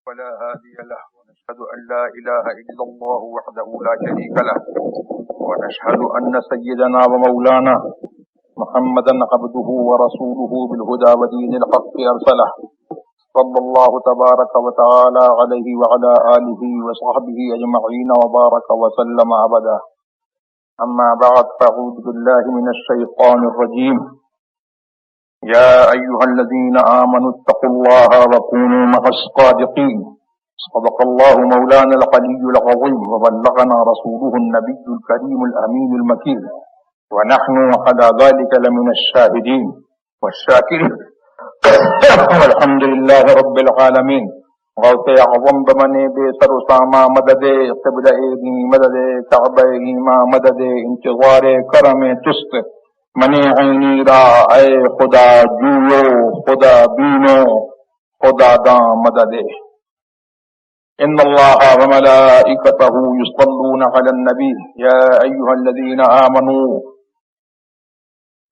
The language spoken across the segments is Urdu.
ولا هادي له ونشهد أن لا إله إلا الله وحده لا شريك له ونشهد أن سيدنا ومولانا محمدا عبده ورسوله بالهدى ودين الحق أرسله صلى الله تبارك وتعالى عليه وعلى آله وصحبه أجمعين وبارك وسلم أبدا. أما بعد فأعوذ بالله من الشيطان الرجيم. يا أيها الذين آمنوا اتقوا الله وكونوا مع الصادقين. صدق الله مولانا العلي العظيم وبلغنا رسوله النبي الكريم الأمين المكين ونحن على ذلك لمن الشاهدين والشاكرين والحمد لله رب العالمين. غوث اعظم بمنے بے سر ساما مدد قبلہ مدد کعبہ ایما مدد انتظار کرم چست منی عینی را اے خدا جویو خدا بینو خدا داں مدد. ان اللہ وملائکتہ یصلون علی النبی یا ایہا الذین آمنوا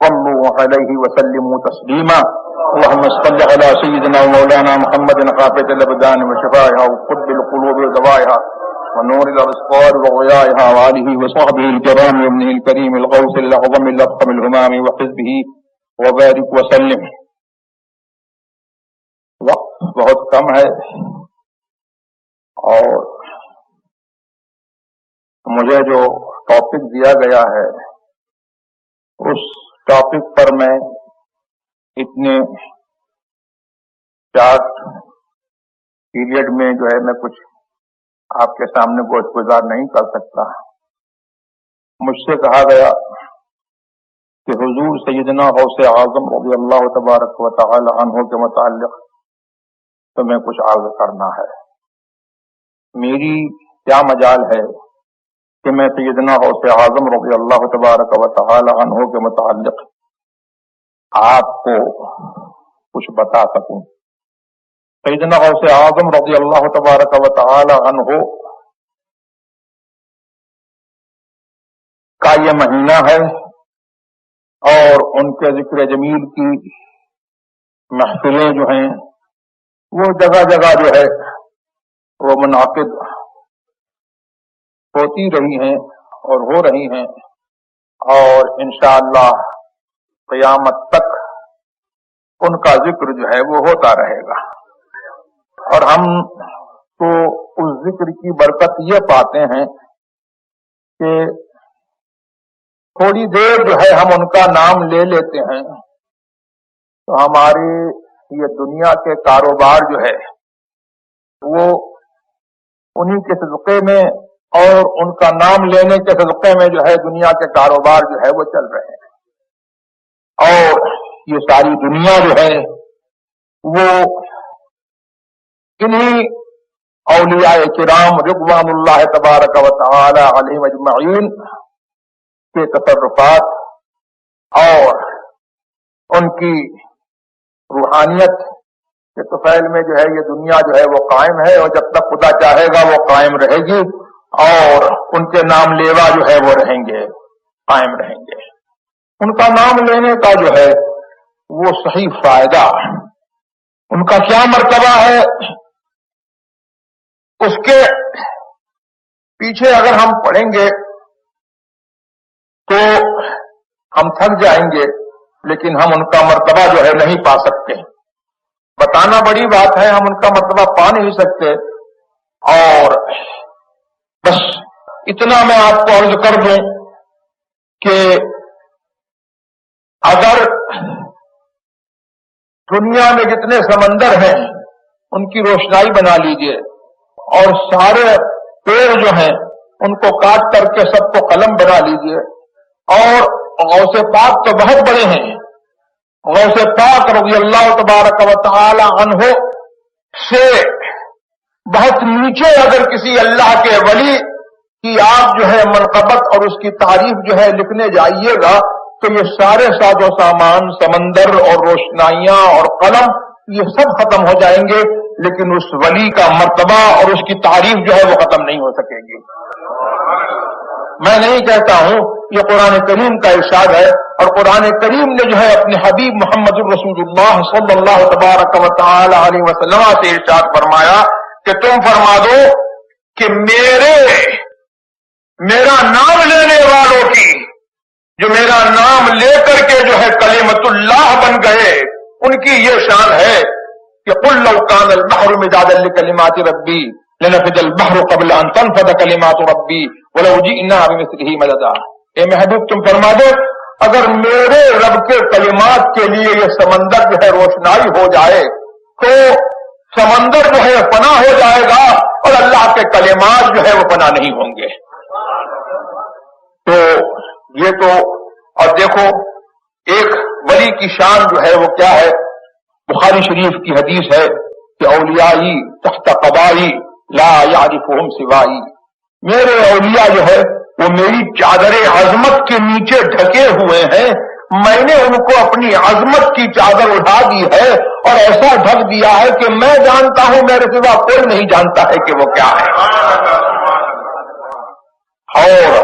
صلوا علیہ وسلموا تسلیما. اللهم صل على سيدنا ومولانا محمد خافة الأبدان وشفائها وقطب القلوب ودوائها ونور الأبصار وضيائها وآله وصحبه الكرام وابنه الكريم الغوث الأعظم الأفخم الهمام وحزبه وبارك وسلم. وقت بہت کم ہے اور مجھے جو ٹاپک دیا گیا ہے اس ٹاپک پر میں اتنے شارٹ پیریڈ میں جو ہے میں کچھ آپ کے سامنے گوشت گزار نہیں کر سکتا. مجھ سے کہا گیا کہ حضور سیدنا غوث اعظم رضی اللہ تبارک و تعالی عنہ کے متعلق تمہیں کچھ عرض کرنا ہے. میری کیا مجال ہے کہ میں سیدنا غوث اعظم رضی اللہ تبارک و تعالی عنہ کے متعلق آپ کو کچھ بتا سکوں. سیدنا غوث اعظم رضی اللہ تبارک و تعالی عنہ کا یہ مہینہ ہے اور ان کے ذکر جمیل کی محفلیں جو ہیں وہ جگہ جگہ جو ہے وہ منعقد ہوتی رہی ہیں اور ہو رہی ہیں اور انشاءاللہ قیامت تک ان کا ذکر جو ہے وہ ہوتا رہے گا. اور ہم تو اس ذکر کی برکت یہ پاتے ہیں کہ تھوڑی دیر جو ہے ہم ان کا نام لے لیتے ہیں تو ہماری یہ دنیا کے کاروبار جو ہے وہ انہی کے صدقے میں اور ان کا نام لینے کے صدقے میں جو ہے دنیا کے کاروبار جو ہے وہ چل رہے ہیں. اور یہ ساری دنیا جو ہے وہ انہی اولیاء کرام رضوان اللہ تبارک و تعالی علیہم اجمعین کے تصرفات اور ان کی روحانیت کے طفیل میں جو ہے یہ دنیا جو ہے وہ قائم ہے اور جب تک خدا چاہے گا وہ قائم رہے گی اور ان کے نام لیوا جو ہے وہ رہیں گے قائم رہیں گے. ان کا نام لینے کا جو ہے وہ صحیح فائدہ ان کا کیا مرتبہ ہے اس کے پیچھے اگر ہم پڑھیں گے تو ہم تھک جائیں گے لیکن ہم ان کا مرتبہ جو ہے نہیں پا سکتے. بتانا بڑی بات ہے, ہم ان کا مرتبہ پا نہیں سکتے. اور بس اتنا میں آپ کو عرض کر دوں کہ اگر دنیا میں جتنے سمندر ہیں ان کی روشنائی بنا لیجئے اور سارے پیڑ جو ہیں ان کو کاٹ کر کے سب کو قلم بنا لیجئے. اور غوث پاک تو بہت بڑے ہیں, غوث پاک رضی اللہ تبارک و تعالی عنہ سے بہت نیچے اگر کسی اللہ کے ولی کی آپ جو ہے منقبت اور اس کی تعریف جو ہے لکھنے جائیے گا تو یہ سارے ساز و سامان سمندر اور روشنائیاں اور قلم یہ سب ختم ہو جائیں گے لیکن اس ولی کا مرتبہ اور اس کی تعریف جو ہے وہ ختم نہیں ہو سکے گی. میں نہیں کہتا ہوں, یہ قرآن کریم کا ارشاد ہے اور قرآن کریم نے جو ہے اپنے حبیب محمد الرسول اللہ صلی اللہ تبارک و تعالی علیہ وسلم سے ارشاد فرمایا کہ تم فرما دو کہ میرا نام لینے والوں کی، جو میرا نام لے کر کے جو ہے کلمت اللہ بن گئے، ان کی یہ شان ہے کہ قل لو کان البحر مدادا لکلمات ربی لنفد البحر قبل ان تنفد کلمات ربی ولو جئنا بمثله مددا۔ اے محبوب تم فرما دو اگر میرے رب کے کلمات کے لیے یہ سمندر جو ہے روشنائی ہو جائے تو سمندر جو ہے فنا ہو جائے گا اور اللہ کے کلمات جو ہے وہ فنا نہیں ہوں گے۔ تو یہ تو، اور دیکھو ایک ولی کی شان جو ہے وہ کیا ہے، بخاری شریف کی حدیث ہے کہ اولیائی تحت قبائی لا یعرفہم سوائی، میرے اولیاء جو ہے وہ میری چادر عظمت کے نیچے ڈھکے ہوئے ہیں، میں نے ان کو اپنی عظمت کی چادر اٹھا دی ہے اور ایسا ڈھک دیا ہے کہ میں جانتا ہوں میرے سوا کوئی نہیں جانتا ہے کہ وہ کیا ہے۔ اور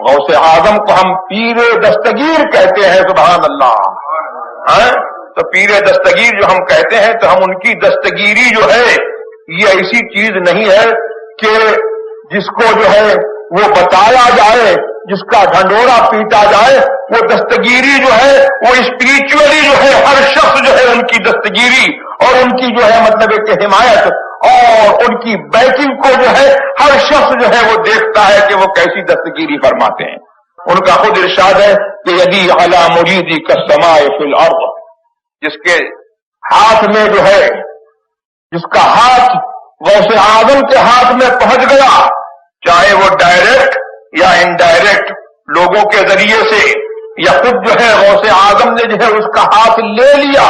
غوث اعظم کو ہم پیر دستگیر کہتے ہیں، سبحان اللہ۔ تو پیر دستگیر جو ہم کہتے ہیں تو ہم ان کی دستگیری جو ہے یہ ایسی چیز نہیں ہے کہ جس کو جو ہے وہ بتایا جائے، جس کا ڈھنڈورا پیٹا جائے، وہ دستگیری جو ہے وہ اسپریچولی جو ہے ہر شخص جو ہے ان کی دستگیری اور ان کی جو ہے مطلب کہ حمایت اور ان کی بیکنگ کو جو ہے ہر شخص جو ہے وہ دیکھتا ہے کہ وہ کیسی دستگیری فرماتے ہیں۔ ان کا خود ارشاد ہے کہ یدی علی مریدی کالسماء فی الارض، جس کے ہاتھ میں جو ہے، جس کا ہاتھ غوث اعظم کے ہاتھ میں پہنچ گیا، چاہے وہ ڈائریکٹ یا انڈائریکٹ لوگوں کے ذریعے سے یا خود جو ہے غوث اعظم نے جو ہے اس کا ہاتھ لے لیا،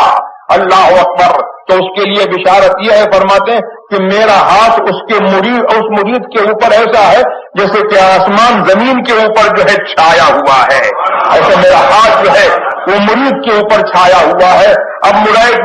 اللہ اکبر، تو اس کے لیے بشارت یہ ہے، فرماتے ہیں کہ میرا ہاتھ اس مرید کے اوپر ایسا ہے جیسے کہ آسمان زمین کے اوپر جو ہے چھایا ہوا ہے، ایسے میرا ہاتھ جو ہے وہ مرید کے اوپر چھایا ہوا ہے۔ اب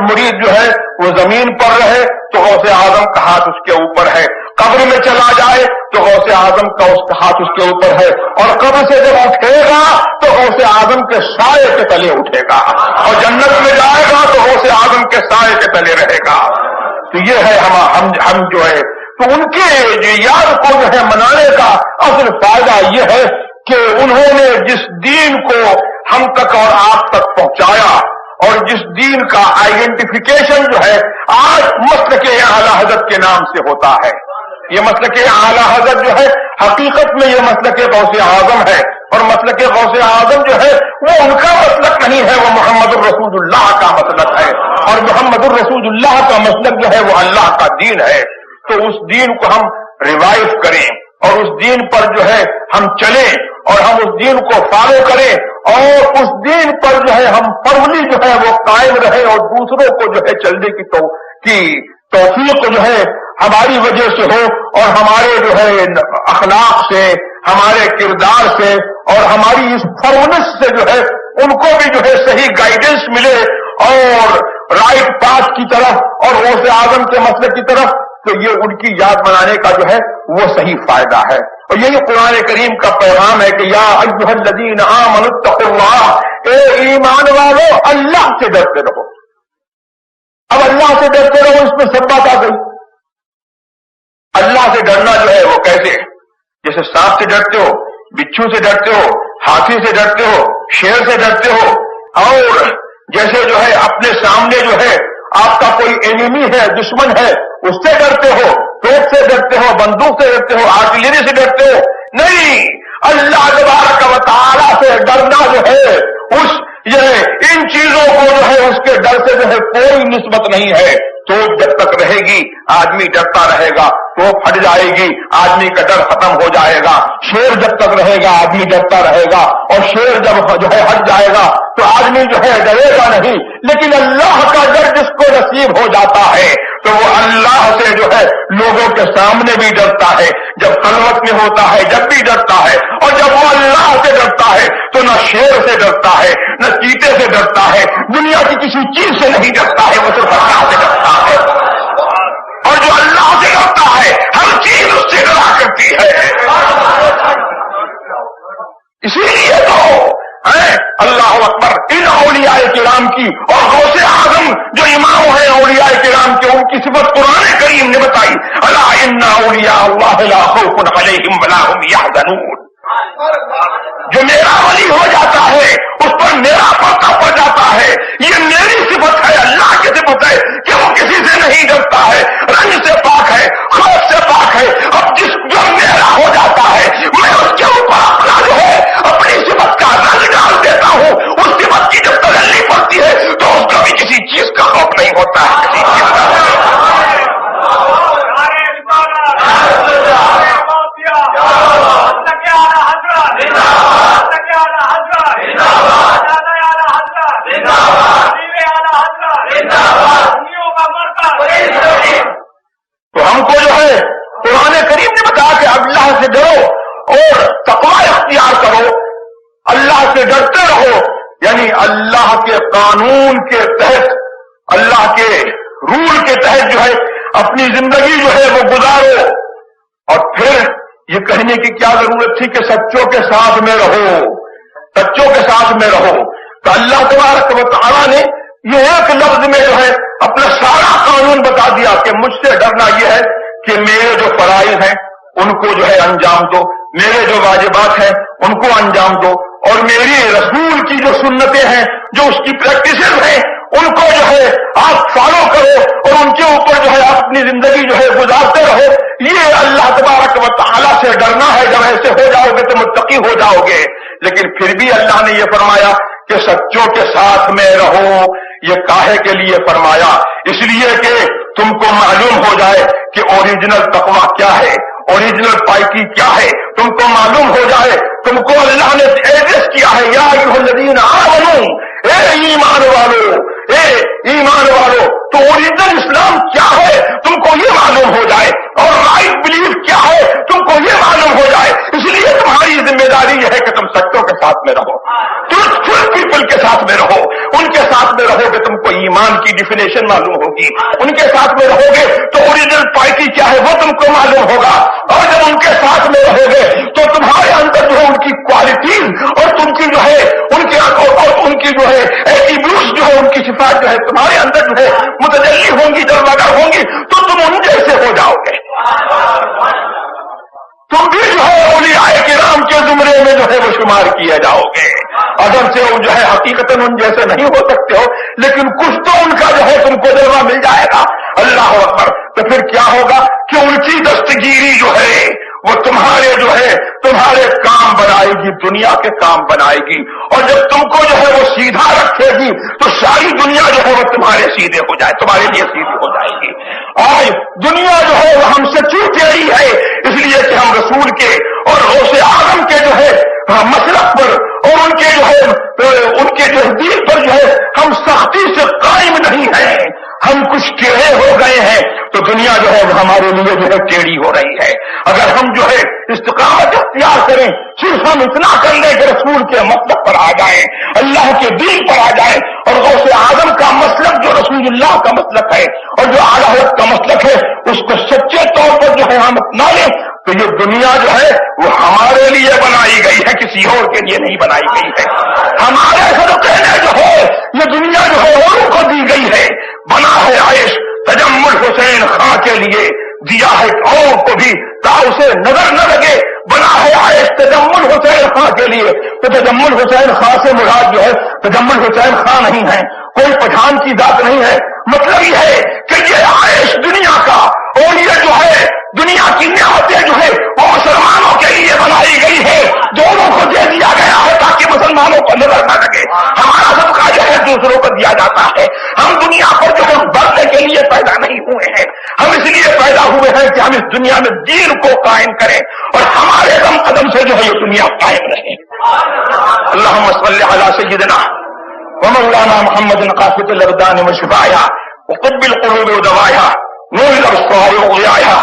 مرید جو ہے وہ زمین پر رہے تو غوث اعظم کا ہاتھ اس کے اوپر ہے، قبر میں چلا جائے تو غوث اعظم کا ہاتھ اس کے اوپر ہے، اور قبر سے جب اٹھے گا تو غوث اعظم کے سائے کے تلے اٹھے گا، اور جنت میں جائے گا تو غوث اعظم کے سائے کے تلے رہے گا۔ تو یہ ہے ہم جو ہے تو ان کے یاد کو جو ہے منانے کا اصل فائدہ یہ ہے کہ انہوں نے جس دین کو ہم تک اور آپ تک پہنچایا، اور جس دین کا آئیڈینٹیفیکیشن جو ہے آج مسلک اعلی حضرت کے نام سے ہوتا ہے۔ یہ مسلک اعلی حضرت جو ہے حقیقت میں یہ مسلک غوث اعظم ہے، اور مسلک غوث اعظم جو ہے وہ ان کا مسلک نہیں ہے، وہ محمد الرسول اللہ کا مسلک ہے، اور محمد الرسول اللہ کا مسلک جو ہے وہ اللہ کا دین ہے۔ تو اس دین کو ہم ریوائو کریں اور اس دین پر جو ہے ہم چلیں اور ہم اس دین کو فالو کریں، اور اس دین پر جو ہے ہم فرملی جو ہے وہ قائم رہیں، اور دوسروں کو جو ہے چلنے کی توفیق جو ہے ہماری وجہ سے ہو، اور ہمارے جو ہے اخلاق سے، ہمارے کردار سے اور ہماری اس فرمنس سے جو ہے ان کو بھی جو ہے صحیح گائیڈنس ملے اور رائٹ پاتھ کی طرف اور غوث اعظم کے مسئلے کی طرف، تو یہ ان کی یاد منانے کا جو ہے وہ صحیح فائدہ ہے۔ اور یہی قرآن کریم کا پیغام ہے کہ یا ایھا الذین آمنوا اتقوا اللہ، اے ایمان والو اللہ سے ڈرتے رہو۔ اب اللہ سے ڈرتے رہو، اس میں سب بات آ گئی۔ اللہ سے ڈرنا جو ہے وہ کیسے؟ جیسے سانپ سے ڈرتے ہو، بچھو سے ڈرتے ہو، ہاتھی سے ڈرتے ہو، شیر سے ڈرتے ہو، اور جیسے جو ہے اپنے سامنے جو ہے آپ کا کوئی اینیمی ہے، دشمن ہے، اس سے ڈرتے ہو، توپ سے ڈرتے ہو، بندوق سے ڈرتے ہو، آرٹلری سے ڈرتے ہو، نہیں، اللہ تبارک و تعالی سے ڈرنا جو ہے ان چیزوں کو جو ہے اس کے ڈر سے جو ہے کوئی نسبت نہیں ہے۔ توپ جب تک رہے گی آدمی ڈرتا رہے گا، توپ ہٹ جائے گی آدمی کا ڈر ختم ہو جائے گا، شیر جب تک رہے گا آدمی ڈرتا رہے گا، اور شیر جب جو ہے ہٹ جائے گا تو آدمی جو ہے ڈرے گا نہیں۔ لیکن اللہ کا ڈر جس کو نصیب ہو جاتا ہے تو وہ اللہ سے جو ہے لوگوں کے سامنے بھی ڈرتا ہے، جب خلوت میں ہوتا ہے جب بھی ڈرتا ہے، اور جب وہ اللہ سے ڈرتا ہے تو نہ شیر سے ڈرتا ہے، نہ چیتے سے ڈرتا ہے، دنیا کی کسی چیز سے نہیں ڈرتا ہے، وہ صرف اللہ سے ڈرتا ہے۔ اور جو اللہ سے ڈرتا ہے ہر چیز اس سے ڈرا کرتی ہے۔ اسی لیے تو اللہ اکبر، ان اولیاء کرام کی اور غوث اعظم جو امام ہیں اولیاء کرام کے، ان کی صفت قرآن کریم نے بتائی، الا اولیاء اللہ لا خوف علیہم ولا هم یحزنون. جو میرا ولی ہو جاتا ہے اس پر میرا پردہ پڑ جاتا ہے. یہ میری صفت ہے, اللہ کی صفت ہے کہ وہ کسی سے نہیں ڈرتا ہے, رنج سے پاک ہے, خوف سے پاک ہے. اب جو میرا ہو جاتا ہے میں اس کے اوپر اپنا جو ہے اپنی صفت کا رنگ ڈال دیتا ہوں. اس صفت کی جب تجلی پڑتی ہے تو اس کو بھی کسی چیز کا خوف نہیں ہوتا ہے, کسی چیز کا. تو ہم کو جو ہے قرآن کریم نے بتایا کہ اللہ سے ڈرو اور تقوی اختیار کرو. اللہ سے ڈرتے رہو یعنی اللہ کے قانون کے تحت, اللہ کے رول کے تحت جو ہے اپنی زندگی جو ہے وہ گزارو. اور پھر یہ کہنے کی کیا ضرورت تھی کہ سچوں کے ساتھ میں رہو, سچوں کے ساتھ میں رہو. تو اللہ تبارک و تعالیٰ نے یہ ایک لفظ میں جو ہے اپنا سارا قانون بتا دیا کہ مجھ سے ڈرنا یہ ہے کہ میرے جو فرائض ہیں ان کو جو ہے انجام دو, میرے جو واجبات ہیں ان کو انجام دو, اور میری رسول کی جو سنتیں ہیں جو اس کی پریکٹسز ہیں ان کو جو ہے آپ فالو کرو اور ان کے اوپر جو ہے اپنی زندگی جو ہے گزارتے رہو. یہ اللہ تبارک و تعالیٰ سے ڈرنا ہے. جب ایسے ہو جاؤ گے تو متقی ہو جاؤ گے. لیکن پھر بھی اللہ نے یہ فرمایا کہ سچوں کے ساتھ میں رہو. یہ کاہے کے لیے فرمایا؟ اس لیے کہ تم کو معلوم ہو جائے کہ اوریجنل تقویٰ کیا ہے, اوریجنل پائکی کیا ہے. تم کو معلوم ہو جائے, تم کو اللہ نے ایڈریس کیا ہے یا ایھا الذین آمنوا, اے ایمان والو, اے ایمان والو. تو اوریجنل اسلام کیا ہے تم کو یہ معلوم ہو جائے, اور رائٹ بلیف کیا ہے تم کو یہ معلوم ہو جائے. اس لیے تمہاری ذمہ داری یہ ہے کہ تم سچوں کے ساتھ میں رہو, ٹروتفل پیپل کے ساتھ میں رہو. ان کے ساتھ میں رہو گے تم کو ایمان کی ڈیفینیشن معلوم ہوگی. ان کے ساتھ میں رہو گے تو اوریجنل پائکی کیا ہے وہ تم کو معلوم ہوگا. اور جب ان کے ساتھ میں رہو گے تو تمہارے اندر جو ہے ان کی کوالٹیز اور تم کی جو ہے ان کی جو ہے ایٹریبیوٹس جو ہے ان کی صفات جو ہے تمہارے اندر جو ہے متجلی ہوں گی, جلوگر ہوں گی, تو تم ان جیسے ہو جاؤ گے. تم بھی جو ہے اولیاء کرام کے زمرے میں جو ہے وہ شمار کیے جاؤ گے. اگر سے وہ جو ہے حقیقتاً ان جیسے نہیں ہو سکتے ہو لیکن کچھ تو ان کا جو ہے تم کو جلوہ مل جائے گا. اللہ اکبر. تو پھر کیا ہوگا کہ ان کی دستگیری جو ہے وہ تمہارے جو ہے تمہارے کام بنائے گی, دنیا کے کام بنائے گی. اور جب تم کو جو ہے وہ سیدھا رکھے گی تو ساری دنیا جو ہے وہ تمہارے سیدھے ہو جائے, تمہارے لیے سیدھی ہو جائے گی. آج دنیا جو ہے وہ ہم سے چوٹ رہی ہے اس لیے کہ ہم رسول کے اور غوث اعظم کے جو ہے مسلک پر اور ان کے جو ہے دین پر جو ہے ہم سختی سے قائم نہیں ہیں. ہم کچھ ٹیڑھے ہو گئے ہیں تو دنیا جو ہے ہمارے لیے جو ہے ٹیڑھی ہو رہی ہے. اگر ہم جو ہے استقامت اختیار کریں, صرف ہم اتنا کر لیں کہ رسول کے مسلک پر آ جائیں, اللہ کے دین پر آ جائیں, اور غوث اعظم کا مسلک جو رسول اللہ کا مسلک ہے اور جو اعلیٰ حضرت کا مسلک ہے اس کو سچے طور پر جو ہے ہم اپنا لیں تو یہ دنیا جو ہے وہ ہمارے لیے بنائی گئی ہے, کسی اور کے لیے نہیں بنائی گئی ہے. ہمارے صدقے میں جو ہے یہ دنیا جو ہے اوروں کو دی گئی ہے. بنا ہے عیش تجمل حسین خان کے لیے, دیا ہے اوروں کو بھی تا اسے نظر نہ لگے. بنا ہے عیش تجمل حسین خان کے لیے, تو تجمل حسین خان سے مراد جو ہے تجمل حسین خان نہیں ہے, کوئی پٹھان کی ذات نہیں ہے. مطلب یہ ہے کہ یہ عیش دنیا کا اور یہ جو ہے دنیا کی نعمتیں جو ہے وہ مسلمانوں کے لیے بنائی گئی ہے, دونوں کو دے دیا گیا ہے تاکہ مسلمانوں کو نظر نہ لگے. ہمارا صدقہ جو ہے دوسروں کو دیا جاتا ہے. ہم دنیا پر جو ہے بڑھنے کے لیے پیدا نہیں ہوئے ہیں, ہم اس لیے پیدا ہوئے ہیں کہ ہم اس دنیا میں دین کو قائم کریں اور ہمارے دم قدم سے جو ہے یہ دنیا قائم رہے. اللہم صلی علی سیدنا ومولانا محمد قاصد الابدان وشفایا وقب القلوب ودوایا نور الابصار وضیایا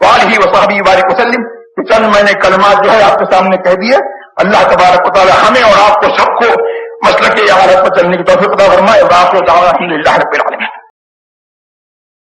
وآلہ وصحبہ بارک وسلم. چند میں نے کلمات جو ہے آپ کے سامنے کہہ دیے. اللہ تبارک و تعالی ہمیں اور آپ کو سب کو مسلک اعلیٰ پر چلنے کی توفیق عطا فرمائے. اور آپ کو الحمد للہ رب العالمین.